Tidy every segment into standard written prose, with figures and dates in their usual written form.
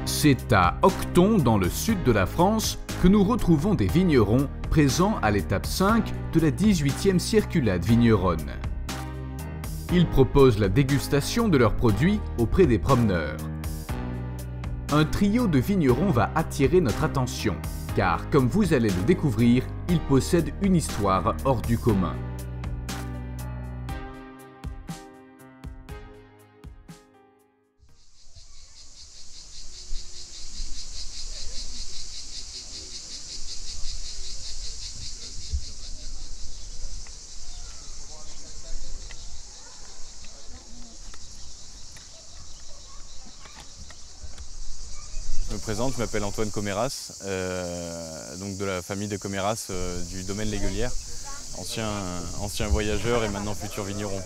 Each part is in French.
C'est à Octon, dans le sud de la France, que nous retrouvons des vignerons présents à l'étape 5 de la 18e circulade vigneronne. Ils proposent la dégustation de leurs produits auprès des promeneurs. Un trio de vignerons va attirer notre attention, car comme vous allez le découvrir, ils possèdent une histoire hors du commun. Je me présente, je m'appelle Antoine Coméras, donc de la famille de Coméras du domaine L'Aiguelière, ancien voyageur et maintenant futur vigneron.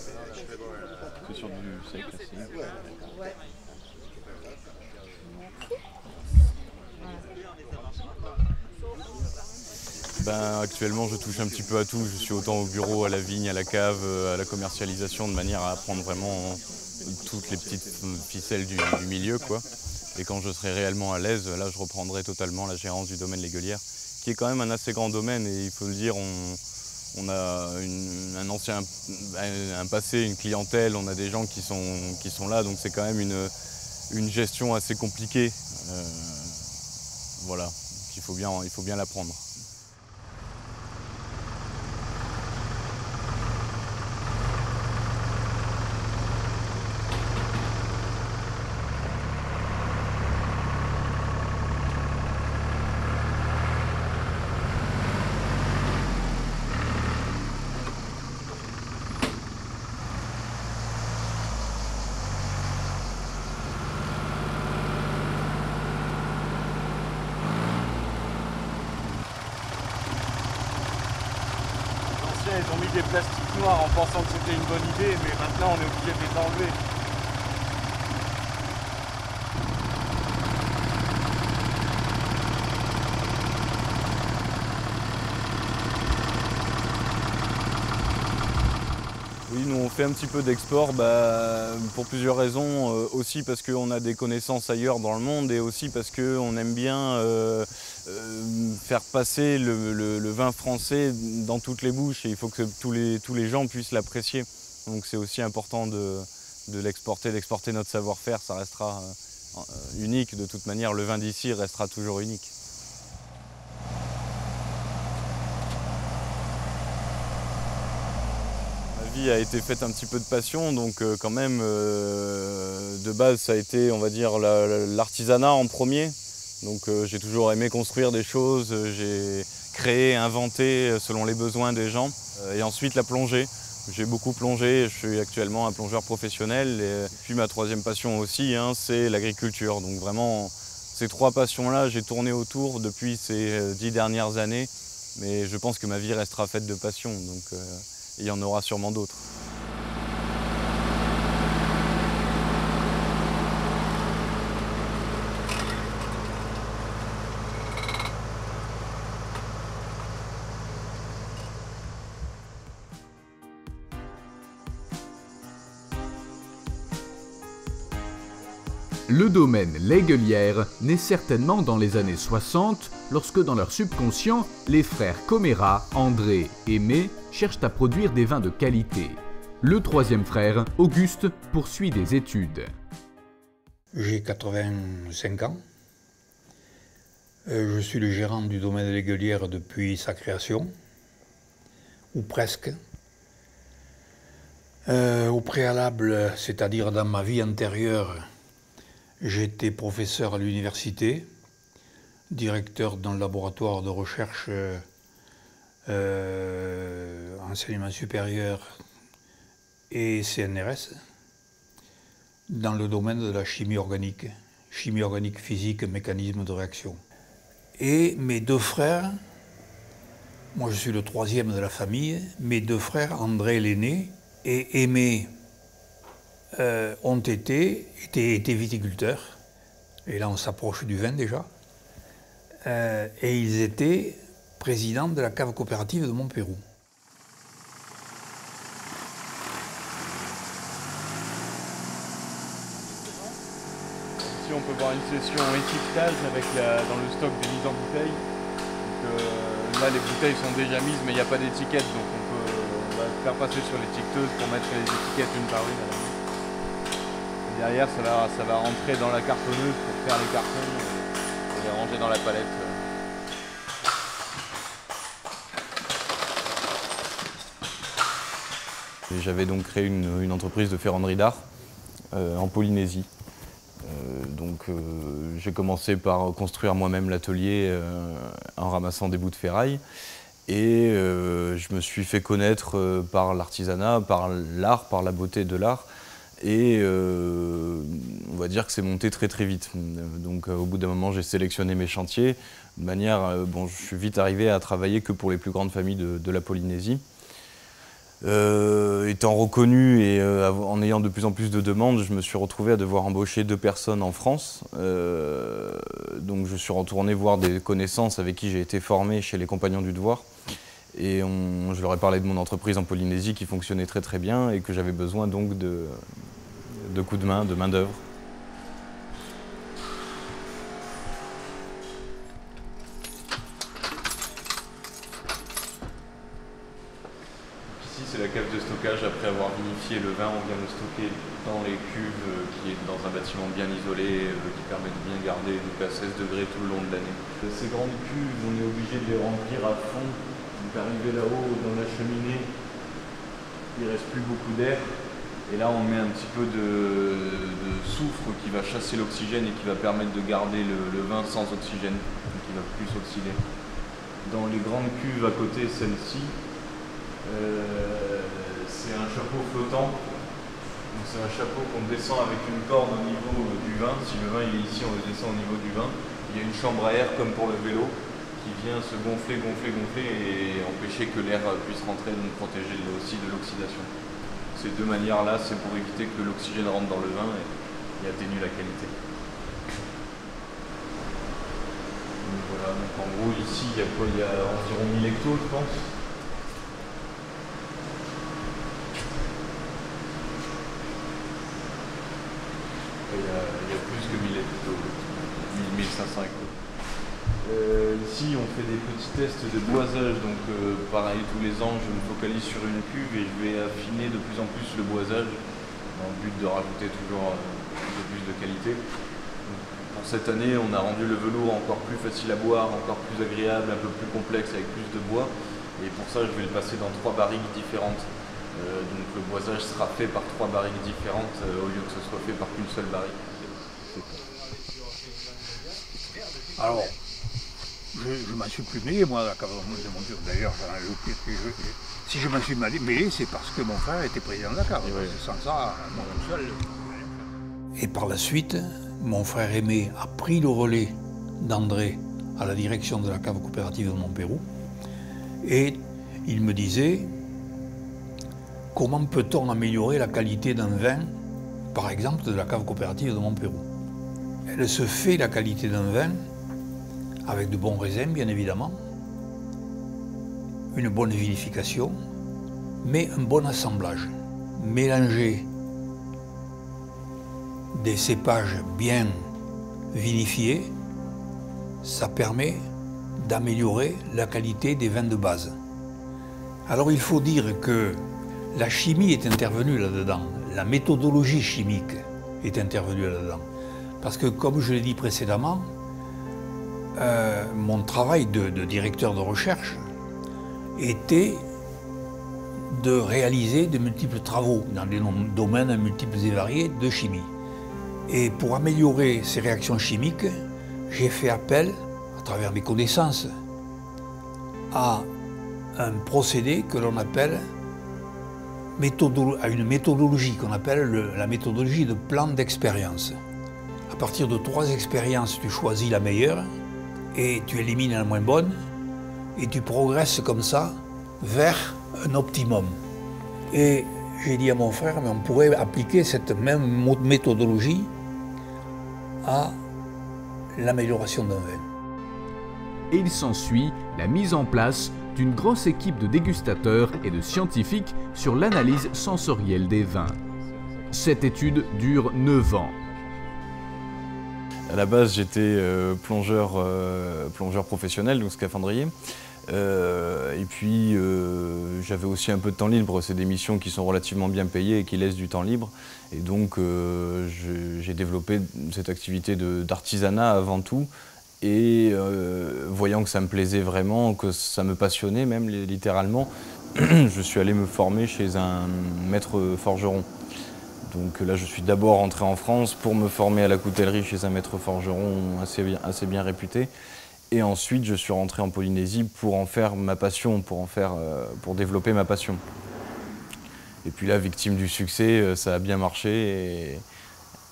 C'est sur du sec là, actuellement je touche un petit peu à tout, je suis autant au bureau, à la vigne, à la cave, à la commercialisation, de manière à apprendre vraiment toutes les petites ficelles du milieu, quoi. Et quand je serai réellement à l'aise, là je reprendrai totalement la gérance du domaine L'Aiguelière, qui est quand même un assez grand domaine, et il faut le dire, on a un passé, une clientèle, on a des gens qui sont là, donc c'est quand même une gestion assez compliquée. Voilà, il faut bien l'apprendre. Ils ont mis des plastiques noirs en pensant que c'était une bonne idée, mais maintenant on est obligé de les enlever. Oui, nous on fait un petit peu d'export pour plusieurs raisons. Aussi parce qu'on a des connaissances ailleurs dans le monde, et aussi parce qu'on aime bien faire passer le vin français dans toutes les bouches, et il faut que tous les gens puissent l'apprécier. Donc c'est aussi important de l'exporter, d'exporter notre savoir-faire. Ça restera unique de toute manière, le vin d'ici restera toujours unique. Ma vie a été faite un petit peu de passion, donc quand même de base ça a été, on va dire, l'artisanat en premier. Donc j'ai toujours aimé construire des choses, j'ai créé, inventé selon les besoins des gens. Et ensuite la plongée. J'ai beaucoup plongé, je suis actuellement un plongeur professionnel. Et puis ma troisième passion aussi, c'est l'agriculture. Donc vraiment, ces trois passions-là, j'ai tourné autour depuis ces 10 dernières années. Mais je pense que ma vie restera faite de passion, donc il y en aura sûrement d'autres. Le domaine L'Aiguelière naît certainement dans les années 60, lorsque dans leur subconscient, les frères Coméras, André et Aimé, cherchent à produire des vins de qualité. Le troisième frère, Auguste, poursuit des études. J'ai 85 ans. Je suis le gérant du domaine L'Aiguelière depuis sa création, ou presque. Au préalable, c'est-à-dire dans ma vie antérieure, j'étais professeur à l'université, directeur dans le laboratoire de recherche enseignement supérieur et CNRS, dans le domaine de la chimie organique physique, mécanisme de réaction. Et mes deux frères, moi je suis le troisième de la famille, mes deux frères, André l'aîné et Aimé, ont été viticulteurs, et là on s'approche du vin déjà, et ils étaient présidents de la cave coopérative de Montpérou. Ici on peut voir une session étiquetage dans le stock des mises en bouteille. Donc, là les bouteilles sont déjà mises mais il n'y a pas d'étiquette, donc on va faire passer sur l'étiqueteuse pour mettre les étiquettes une par une à la main. Et derrière ça va rentrer dans la cartonneuse pour faire les cartons et les ranger dans la palette. J'avais donc créé une entreprise de ferronnerie d'art en Polynésie. J'ai commencé par construire moi-même l'atelier en ramassant des bouts de ferraille et je me suis fait connaître par l'artisanat, par l'art, par la beauté de l'art et on va dire que c'est monté très très vite. Donc au bout d'un moment j'ai sélectionné mes chantiers de manière, je suis vite arrivé à travailler que pour les plus grandes familles de la Polynésie. Étant reconnu et en ayant de plus en plus de demandes, je me suis retrouvé à devoir embaucher 2 personnes en France. Donc je suis retourné voir des connaissances avec qui j'ai été formé chez les Compagnons du Devoir. Et je leur ai parlé de mon entreprise en Polynésie qui fonctionnait très très bien et que j'avais besoin donc de coups de main d'œuvre. C'est la cave de stockage. Après avoir vinifié le vin, on vient le stocker dans les cuves qui est dans un bâtiment bien isolé qui permet de bien garder donc à 16 degrés tout le long de l'année. Ces grandes cuves, on est obligé de les remplir à fond. Donc arrivé là-haut dans la cheminée, il ne reste plus beaucoup d'air. Et là on met un petit peu de soufre qui va chasser l'oxygène et qui va permettre de garder le vin sans oxygène, donc il va plus oxyder. Dans les grandes cuves à côté, celle-ci, c'est un chapeau flottant. C'est un chapeau qu'on descend avec une corde au niveau du vin. Si le vin il est ici, on le descend au niveau du vin. Il y a une chambre à air comme pour le vélo qui vient se gonfler et empêcher que l'air puisse rentrer, donc protéger aussi de l'oxydation. Ces 2 manières-là, c'est pour éviter que l'oxygène rentre dans le vin et atténue la qualité. Donc voilà, donc en gros ici il y a quoi? Il y a environ 1000 hectos je pense. Il y a plus que 1000 hectos, 1500 hectos. Ici, on fait des petits tests de boisage, donc pareil, tous les ans, je me focalise sur une cuve et je vais affiner de plus en plus le boisage dans le but de rajouter toujours un peu plus de qualité. Donc, pour cette année, on a rendu le velours encore plus facile à boire, encore plus agréable, un peu plus complexe avec plus de bois. Et pour ça, je vais le passer dans 3 barriques différentes. Donc le boisage sera fait par 3 barriques différentes au lieu que ce soit fait par qu'une seule barrique. Alors, je m'en suis plus mêlé, moi, de mon Dieu. D'ailleurs, si je m'en suis mêlé, c'est parce que mon frère était président de la cave. Oui. Sans ça, moi tout seul. Et par la suite, mon frère aîné a pris le relais d'André à la direction de la cave coopérative de Montpérou. Et il me disait, comment peut-on améliorer la qualité d'un vin, par exemple de la cave coopérative de Montpérou? Elle se fait, la qualité d'un vin, avec de bons raisins, bien évidemment, une bonne vinification, mais un bon assemblage. Mélanger des cépages bien vinifiés, ça permet d'améliorer la qualité des vins de base. Alors il faut dire que la chimie est intervenue là-dedans, la méthodologie chimique est intervenue là-dedans. Parce que, comme je l'ai dit précédemment, mon travail de directeur de recherche était de réaliser de multiples travaux dans des domaines multiples et variés de chimie. Et pour améliorer ces réactions chimiques, j'ai fait appel, à travers mes connaissances, à un procédé que l'on appelle à une méthodologie qu'on appelle la méthodologie de plan d'expérience. À partir de 3 expériences, tu choisis la meilleure et tu élimines la moins bonne et tu progresses comme ça vers un optimum. Et j'ai dit à mon frère, mais on pourrait appliquer cette même méthodologie à l'amélioration d'un vin. Et il s'ensuit la mise en place d'une grosse équipe de dégustateurs et de scientifiques sur l'analyse sensorielle des vins. Cette étude dure 9 ans. À la base, j'étais plongeur professionnel, donc scaphandrier. Et puis, j'avais aussi un peu de temps libre. C'est des missions qui sont relativement bien payées et qui laissent du temps libre. Et donc, j'ai développé cette activité d'artisanat avant tout. Et voyant que ça me plaisait vraiment, que ça me passionnait même littéralement, je suis allé me former chez un maître forgeron. Donc là, je suis d'abord rentré en France pour me former à la coutellerie chez un maître forgeron assez bien réputé. Et ensuite, je suis rentré en Polynésie pour en faire ma passion, pour développer ma passion. Et puis là, victime du succès, ça a bien marché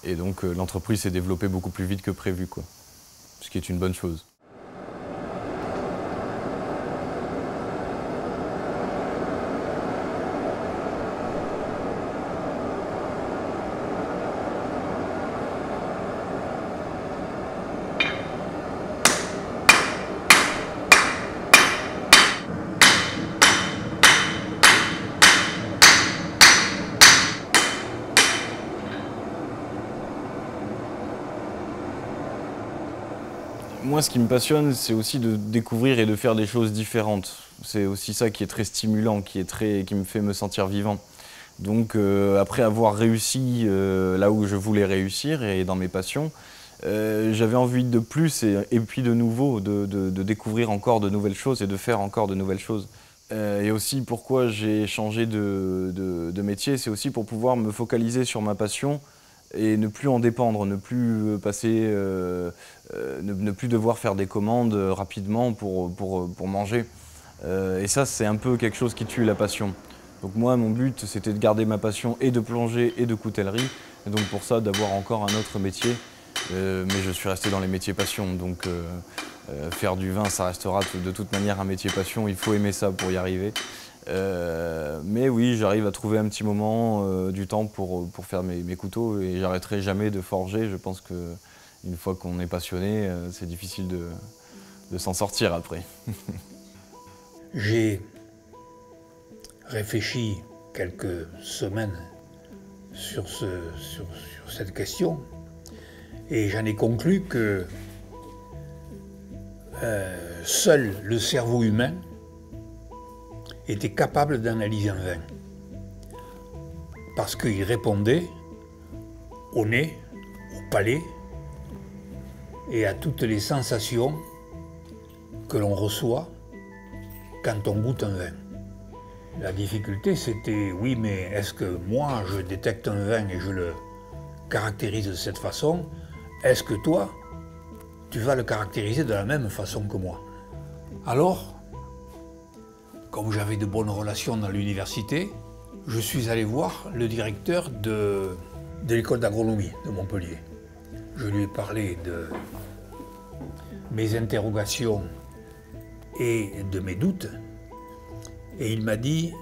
et donc l'entreprise s'est développée beaucoup plus vite que prévu, quoi. Ce qui est une bonne chose. Moi, ce qui me passionne, c'est aussi de découvrir et de faire des choses différentes. C'est aussi ça qui est très stimulant, qui me fait me sentir vivant. Donc, après avoir réussi là où je voulais réussir et dans mes passions, j'avais envie de plus et puis de nouveau, de découvrir encore de nouvelles choses et de faire encore de nouvelles choses. Et aussi, pourquoi j'ai changé de métier, c'est aussi pour pouvoir me focaliser sur ma passion et ne plus en dépendre, ne plus ne plus devoir faire des commandes rapidement pour manger. Et ça, c'est un peu quelque chose qui tue la passion. Donc moi, mon but, c'était de garder ma passion et de plongée et de coutellerie. Et donc pour ça, d'avoir encore un autre métier. Mais je suis resté dans les métiers passion. Donc faire du vin, ça restera de toute manière un métier passion. Il faut aimer ça pour y arriver. Mais oui, j'arrive à trouver un petit moment du temps pour faire mes couteaux et j'arrêterai jamais de forger. Je pense qu'une fois qu'on est passionné, c'est difficile de s'en sortir après. J'ai réfléchi quelques semaines sur cette question et j'en ai conclu que seul le cerveau humain était capable d'analyser un vin parce qu'il répondait au nez, au palais et à toutes les sensations que l'on reçoit quand on goûte un vin. La difficulté, c'était, oui, mais est-ce que moi, je détecte un vin et je le caractérise de cette façon? Est-ce que toi, tu vas le caractériser de la même façon que moi? Alors, comme j'avais de bonnes relations dans l'université, je suis allé voir le directeur de l'école d'agronomie de Montpellier. Je lui ai parlé de mes interrogations et de mes doutes. Et il m'a dit,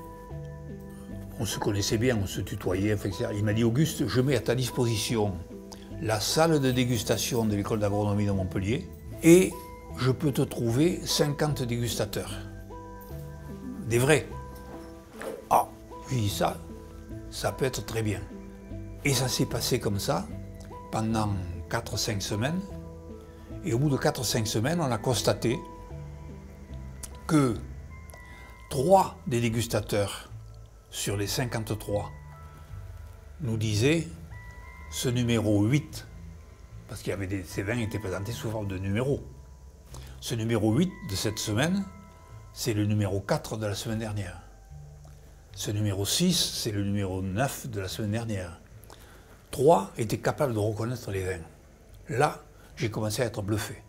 on se connaissait bien, on se tutoyait, etc. Il m'a dit, Auguste, je mets à ta disposition la salle de dégustation de l'école d'agronomie de Montpellier et je peux te trouver 50 dégustateurs. Des vrais. Ah, je dis ça peut être très bien. Et ça s'est passé comme ça pendant 4-5 semaines. Et au bout de 4-5 semaines, on a constaté que 3 des dégustateurs sur les 53 nous disaient ce numéro 8, parce qu'il y avait ces vins étaient présentés sous forme de numéros. Ce numéro 8 de cette semaine, c'est le numéro 4 de la semaine dernière. Ce numéro 6, c'est le numéro 9 de la semaine dernière. 3 étaient capables de reconnaître les vins. Là, j'ai commencé à être bluffé.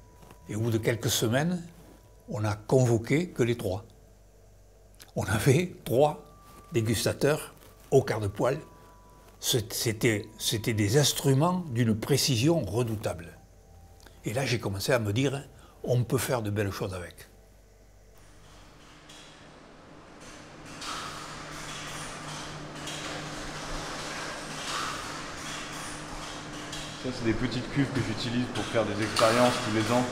Et au bout de quelques semaines, on a convoqué que les 3. On avait 3 dégustateurs au quart de poil. C'était des instruments d'une précision redoutable. Et là, j'ai commencé à me dire, on peut faire de belles choses avec. Ça, c'est des petites cuves que j'utilise pour faire des expériences tous les ans.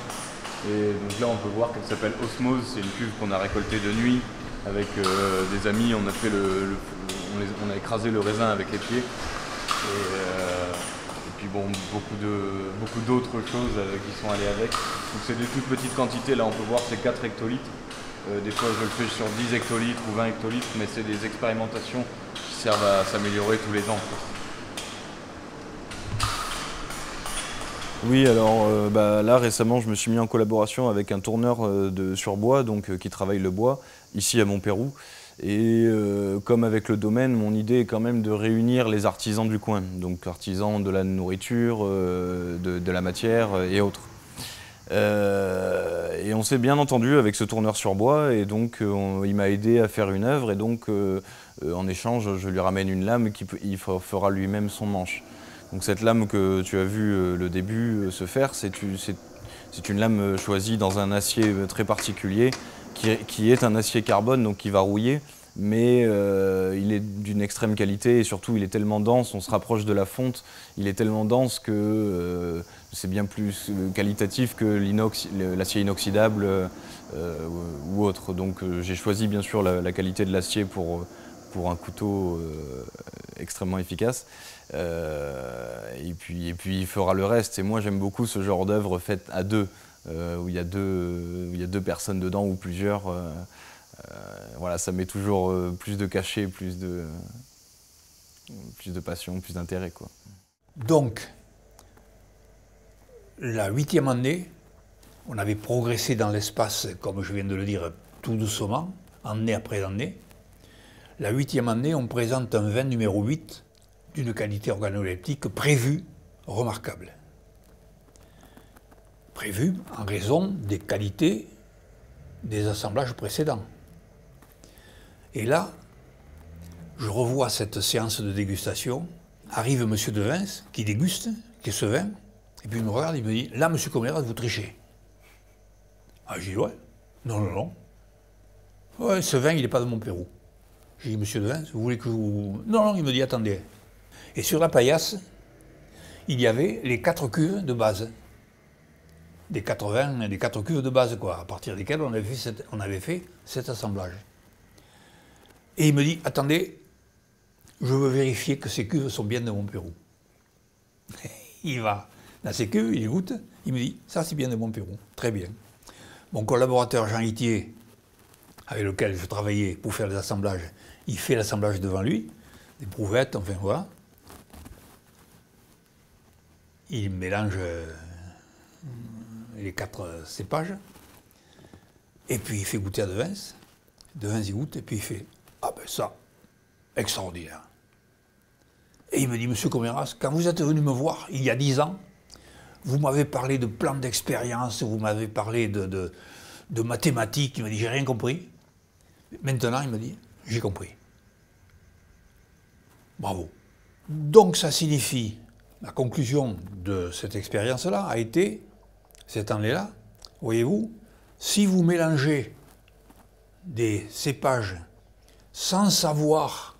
Et donc là, on peut voir qu'elle s'appelle Osmose. C'est une cuve qu'on a récoltée de nuit avec des amis. On a fait on a écrasé le raisin avec les pieds. Et puis bon, beaucoup d'autres choses qui sont allées avec. Donc c'est des toutes petites quantités, là on peut voir c'est 4 hectolitres. Des fois je le fais sur 10 hectolitres ou 20 hectolitres, mais c'est des expérimentations qui servent à s'améliorer tous les ans. Oui, alors là récemment je me suis mis en collaboration avec un tourneur sur bois, donc qui travaille le bois, ici à Montpérou. Et comme avec le domaine, mon idée est quand même de réunir les artisans du coin, donc artisans de la nourriture, de la matière et autres. Et on s'est bien entendu avec ce tourneur sur bois, et donc il m'a aidé à faire une œuvre, et donc en échange je lui ramène une lame il fera lui-même son manche. Donc cette lame que tu as vu le début se faire, c'est une lame choisie dans un acier très particulier qui est un acier carbone, donc qui va rouiller, mais il est d'une extrême qualité et surtout il est tellement dense, on se rapproche de la fonte, il est tellement dense que c'est bien plus qualitatif que l'acier inoxydable ou autre. Donc j'ai choisi bien sûr la qualité de l'acier pour un couteau extrêmement efficace. Et puis il fera le reste. Et moi j'aime beaucoup ce genre d'œuvre faite à deux, où il y a deux personnes dedans ou plusieurs. Voilà, ça met toujours plus de cachet, plus de passion, plus d'intérêt, quoi. Donc, la 8e année, on avait progressé dans l'espace, comme je viens de le dire, tout doucement, année après année. La 8e année, on présente un vin numéro 8 d'une qualité organoleptique prévue, remarquable. Prévue en raison des qualités des assemblages précédents. Et là, je revois cette séance de dégustation, arrive M. Devins, qui déguste, qui est ce vin, et puis il me regarde, il me dit, là, M. Coméras, vous trichez. Ah, je dis, ouais. Non, non, non. Ouais, ce vin, il n'est pas de Montpérou. J'ai dit, M. Devins, vous voulez que je vous... Non, non, il me dit, attendez. Et sur la paillasse, il y avait les 4 cuves de base. Des 80, des 4 cuves de base, quoi, à partir desquelles on avait fait cet assemblage. Et il me dit, attendez, je veux vérifier que ces cuves sont bien de Montpérou. Il va dans ces cuves, il goûte, il me dit, ça c'est bien de Montpérou, très bien. Mon collaborateur Jean Itier, avec lequel je travaillais pour faire les assemblages, il fait l'assemblage devant lui, des prouvettes, enfin voilà. Il mélange les 4 cépages, et puis il fait goûter à Devins. Devins il goûte, et puis il fait, ah ben ça, extraordinaire. Et il me dit, Monsieur Coméras, quand vous êtes venu me voir, il y a 10 ans, vous m'avez parlé de plans d'expérience, vous m'avez parlé de mathématiques, il m'a dit, j'ai rien compris. Maintenant, il me dit, j'ai compris. Bravo. Donc ça signifie, la conclusion de cette expérience-là a été, cette année-là, voyez-vous, si vous mélangez des cépages sans savoir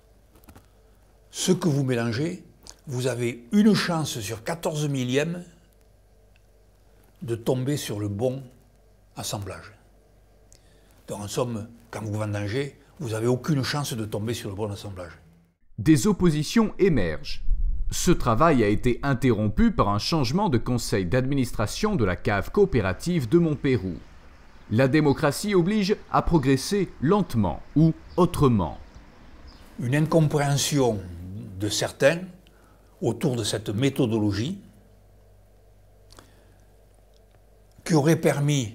ce que vous mélangez, vous avez une chance sur 14 millièmes de tomber sur le bon assemblage. Donc en somme, quand vous vendangez, vous n'avez aucune chance de tomber sur le bon assemblage. Des oppositions émergent. Ce travail a été interrompu par un changement de conseil d'administration de la cave coopérative de Montpérou. La démocratie oblige à progresser lentement ou autrement. Une incompréhension de certains autour de cette méthodologie qui aurait permis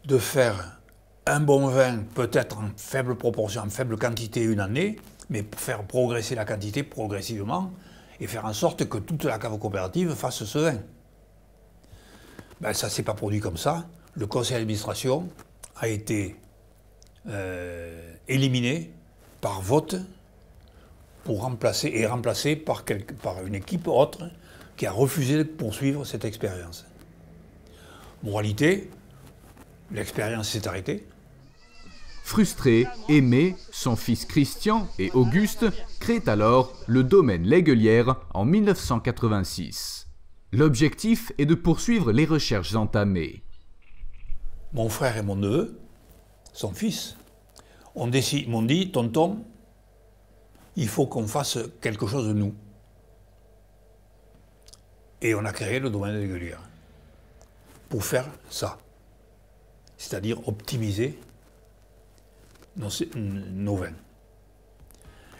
de faire un bon vin, peut-être en faible proportion, en faible quantité une année, mais faire progresser la quantité progressivement et faire en sorte que toute la cave coopérative fasse ce vin. Ben, ça ne s'est pas produit comme ça. Le conseil d'administration a été éliminé par vote remplacé par une équipe autre qui a refusé de poursuivre cette expérience. Moralité, l'expérience s'est arrêtée. Frustré, Aimé, son fils Christian et Auguste créent alors le domaine L'Aiguelière en 1986. L'objectif est de poursuivre les recherches entamées. Mon frère et mon neveu, son fils, m'ont dit, tonton, il faut qu'on fasse quelque chose de nous. Et on a créé le domaine de l'Aiguelière pour faire ça, c'est-à-dire optimiser nos vins.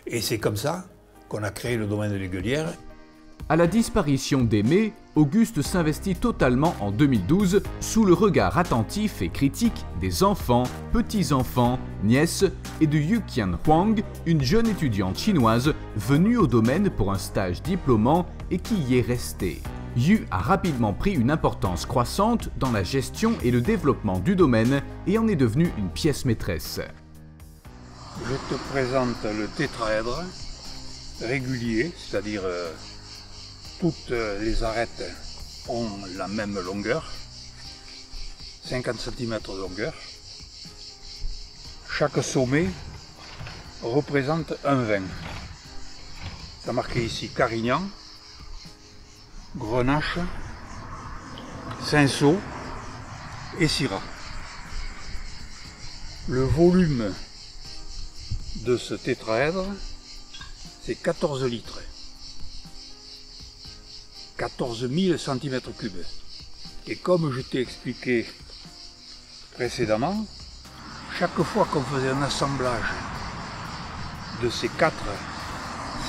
Et c'est comme ça qu'on a créé le domaine de l'Aiguelière. À la disparition d'Aimé, Auguste s'investit totalement en 2012 sous le regard attentif et critique des enfants, petits-enfants, nièces et de Yu Qian Huang, une jeune étudiante chinoise venue au domaine pour un stage diplômant et qui y est restée. Yu a rapidement pris une importance croissante dans la gestion et le développement du domaine et en est devenue une pièce maîtresse. Je te présente le tétraèdre régulier, c'est-à-dire toutes les arêtes ont la même longueur, 50 cm de longueur. Chaque sommet représente un vin. C'est marqué ici Carignan, Grenache, Cinsault et Syrah. Le volume de ce tétraèdre, c'est 14 litres. 14 000 cm3. Et comme je t'ai expliqué précédemment, chaque fois qu'on faisait un assemblage de ces 4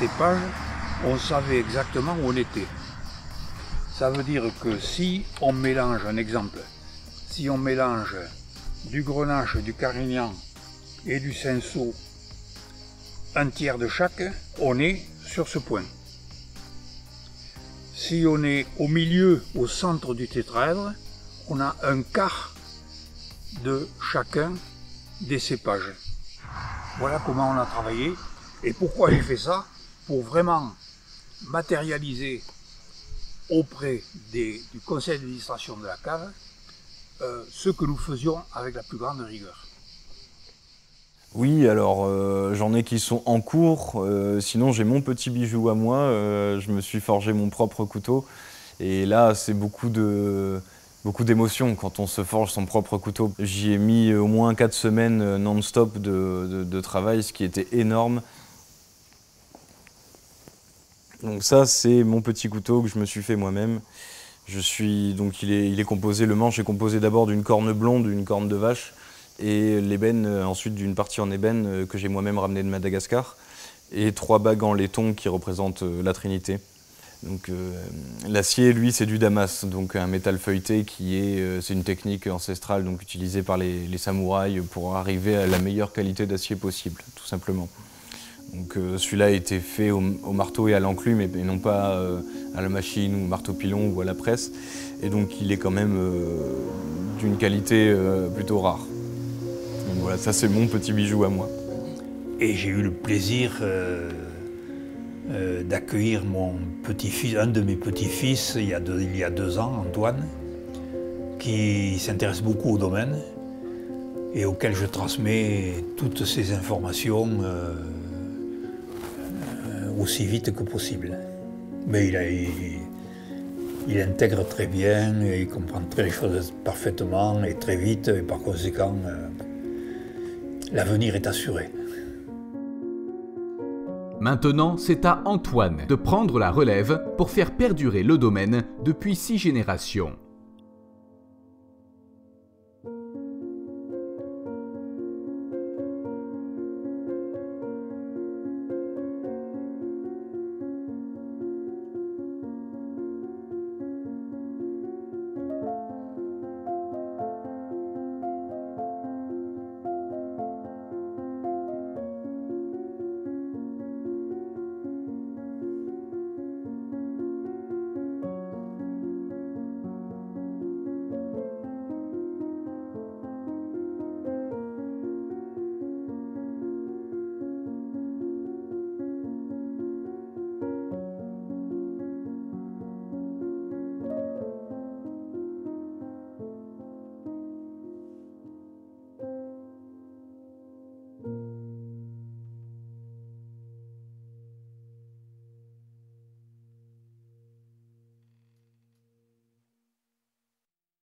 cépages, on savait exactement où on était. Ça veut dire que si on mélange, un exemple, si on mélange du Grenache, du Carignan et du Cinsault, un tiers de chaque, on est sur ce point. Si on est au milieu, au centre du tétraèdre, on a un quart de chacun des cépages. Voilà comment on a travaillé et pourquoi j'ai fait ça, pour vraiment matérialiser auprès du conseil d'administration de la cave ce que nous faisions avec la plus grande rigueur. Oui, alors j'en ai qui sont en cours, sinon j'ai mon petit bijou à moi, je me suis forgé mon propre couteau et là c'est beaucoup d'émotions quand on se forge son propre couteau. J'y ai mis au moins 4 semaines non-stop de travail, ce qui était énorme. Donc ça c'est mon petit couteau que je me suis fait moi-même. Il est composé, le manche est composé d'abord d'une corne blonde, d'une corne de vache, et l'ébène ensuite d'une partie en ébène que j'ai moi-même ramené de Madagascar, et 3 bagues en laiton qui représentent la Trinité. Donc l'acier, lui, c'est du damas, donc un métal feuilleté c'est une technique ancestrale donc utilisée par les samouraïs pour arriver à la meilleure qualité d'acier possible, tout simplement. Donc celui-là a été fait au marteau et à l'enclume et non pas à la machine ou au marteau-pilon ou à la presse, et donc il est quand même d'une qualité plutôt rare. Donc voilà, ça c'est mon petit bijou à moi. Et j'ai eu le plaisir d'accueillir un de mes petits-fils il y a 2 ans, Antoine, qui s'intéresse beaucoup au domaine et auquel je transmets toutes ces informations aussi vite que possible. Mais il intègre très bien, et il comprend les choses parfaitement et très vite, et par conséquent, l'avenir est assuré. Maintenant, c'est à Antoine de prendre la relève pour faire perdurer le domaine depuis 6 générations.